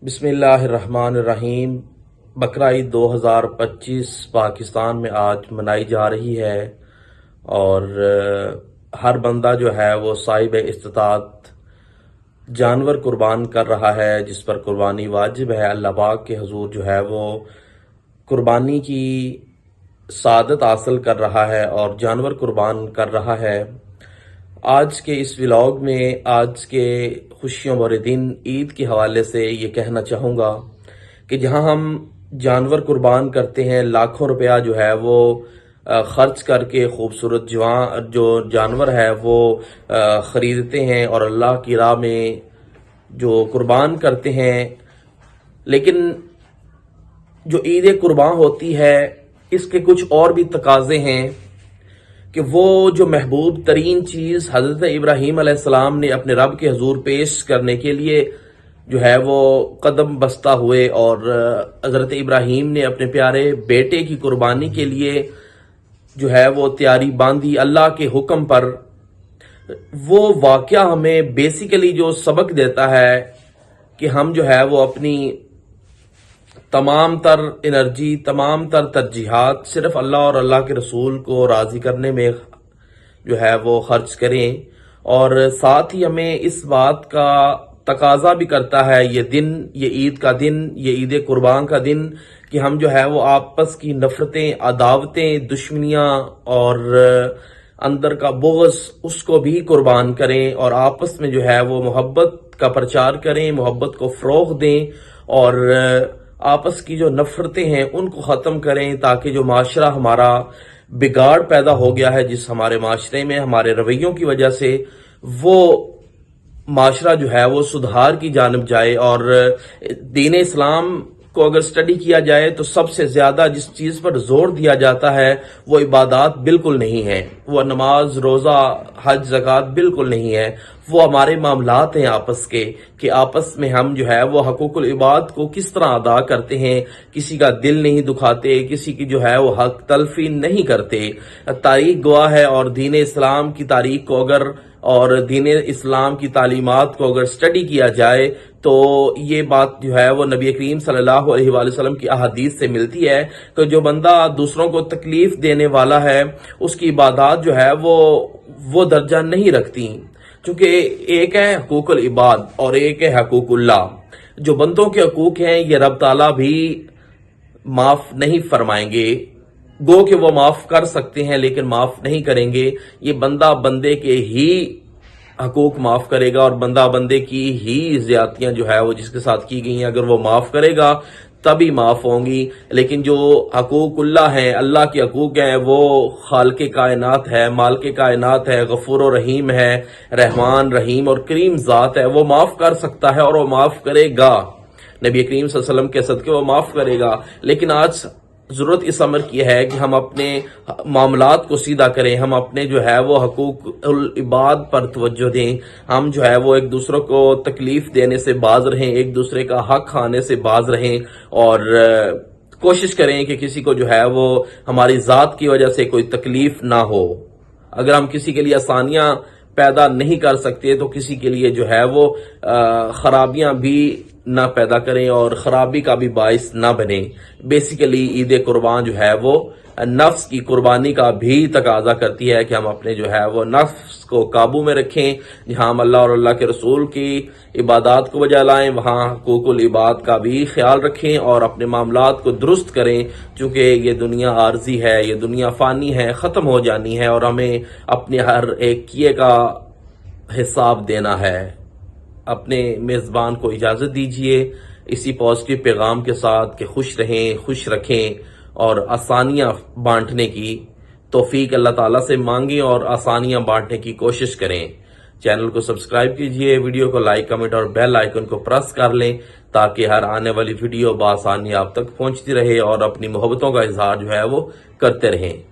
बिस्मिल्लाहिर्रहमानिर्रहीम। बकरा ईद 2025 पाकिस्तान में आज मनाई जा रही है और हर बंदा जो है वो साहिब इस्तिताअत जानवर कुर्बान कर रहा है जिस पर कुर्बानी वाजिब है। अल्लाह पाक के हुजूर जो है वो कुर्बानी की सादत हासिल कर रहा है और जानवर कुर्बान कर रहा है। आज के इस व्लॉग में आज के खुशियों भरे दिन ईद के हवाले से ये कहना चाहूँगा कि जहाँ हम जानवर कुर्बान करते हैं, लाखों रुपया जो है वो खर्च करके खूबसूरत जो जानवर है वो ख़रीदते हैं और अल्लाह की राह में जो कुर्बान करते हैं, लेकिन जो ईद कुर्बान होती है इसके कुछ और भी तकाज़े हैं कि वो जो महबूब तरीन चीज़ हज़रत इब्राहीम अलैहिस्सलाम ने अपने रब के हुजूर पेश करने के लिए जो है वो कदम बस्ता हुए और हज़रत इब्राहीम ने अपने प्यारे बेटे की कुर्बानी के लिए जो है वो तैयारी बांधी अल्लाह के हुक्म पर। वो वाक़या हमें बेसिकली जो सबक देता है कि हम जो है वो अपनी तमाम तर एनर्जी, तमाम तर तरजीहात सिर्फ अल्लाह और अल्लाह के रसूल को राज़ी करने में जो है वो खर्च करें। और साथ ही हमें इस बात का तकाजा भी करता है ये दिन, ये ईद का दिन, ये ईद कुर्बान का दिन कि हम जो है वो आपस की नफरतें, अदावतें, दुश्मनियाँ और अंदर का बुग़्ज़ उसको भी कुर्बान करें और आपस में जो है वो मोहब्बत का प्रचार करें, मोहब्बत को फ़रोग़ दें और आपस की जो नफरतें हैं उनको ख़त्म करें, ताकि जो माशरा हमारा बिगाड़ पैदा हो गया है जिस हमारे माशरे में हमारे रवैयों की वजह से, वो माशरा जो है वो सुधार की जानिब जाए। और दीन इस्लाम को अगर स्टडी किया जाए तो सबसे ज़्यादा जिस चीज़ पर जोर दिया जाता है वो इबादत बिल्कुल नहीं है, वो नमाज, रोज़ा, हज, ज़कात बिल्कुल नहीं है। वो हमारे मामलात हैं आपस के, कि आपस में हम जो है वो हकूकुल इबाद को किस तरह अदा करते हैं, किसी का दिल नहीं दुखाते, किसी की जो है वो हक तलफी नहीं करते। तारीख गवाह है और दीन इस्लाम की तारीख को अगर और दीन इस्लाम की तालीमात को अगर स्टडी किया जाए तो ये बात जो है वो नबी करीम सल्लल्लाहु अलैहि वसल्लम की अहादीस से मिलती है कि जो बंदा दूसरों को तकलीफ देने वाला है उसकी इबादत जो है वो दर्जा नहीं रखती, क्योंकि एक है हकूकुल इबाद और एक है हकूकुल्लाह। जो बंदों के हकूक हैं ये रब ताला भी माफ नहीं फरमाएंगे, गो कि वो माफ कर सकते हैं लेकिन माफ नहीं करेंगे। ये बंदा बंदे के ही हकूक माफ करेगा और बंदा बंदे की ही ज्यादतियां जो है वो जिसके साथ की गई हैं अगर वो माफ करेगा तभी माफ होंगी। लेकिन जो हकूकुल्लाह हैं, अल्लाह के हकूक हैं, वो खालिक़े कायनात है, मालिके कायनात है, गफूर और रहीम है, रहमान रहीम और करीम ज़ात है, वो माफ कर सकता है और वो माफ करेगा। नबी करीम सल्लल्लाहु अलैहि वसल्लम के सदके वो माफ करेगा। लेकिन आज ज़रूरत इस अमर की है कि हम अपने मामलात को सीधा करें, हम अपने जो है वो हकूक इबाद पर तवज्जो दें, हम जो है वो एक दूसरे को तकलीफ देने से बाज रहें, एक दूसरे का हक खाने से बाज रहें और कोशिश करें कि किसी को जो है वो हमारी ज़ात की वजह से कोई तकलीफ ना हो। अगर हम किसी के लिए आसानियां पैदा नहीं कर सकते तो किसी के लिए जो है वो खराबियां भी ना पैदा करें और खराबी का भी बाइस ना बने। बेसिकली ईद कुर्बान जो है वो नफ्स की कुर्बानी का भी तकाजा करती है कि हम अपने जो है वो नफ्स को काबू में रखें। जहां हम अल्लाह और अल्लाह के रसूल की इबादत को बजा लाएं वहां हकूकुल इबाद का भी ख्याल रखें और अपने मामलात को दुरुस्त करें, चूंकि ये दुनिया आर्जी है, ये दुनिया फानी है, ख़त्म हो जानी है और हमें अपने हर एक किए का हिसाब देना है। अपने मेज़बान को इजाज़त दीजिए इसी पॉजिटिव पैगाम के साथ कि खुश रहें, खुश रखें और आसानियां बांटने की तौफीक अल्लाह ताला से मांगें और आसानियां बांटने की कोशिश करें। चैनल को सब्सक्राइब कीजिए, वीडियो को लाइक, कमेंट और बेल आइकन को प्रेस कर लें ताकि हर आने वाली वीडियो बआसानी आप तक पहुंचती रहे और अपनी मोहब्बतों का इजहार जो है वो करते रहें।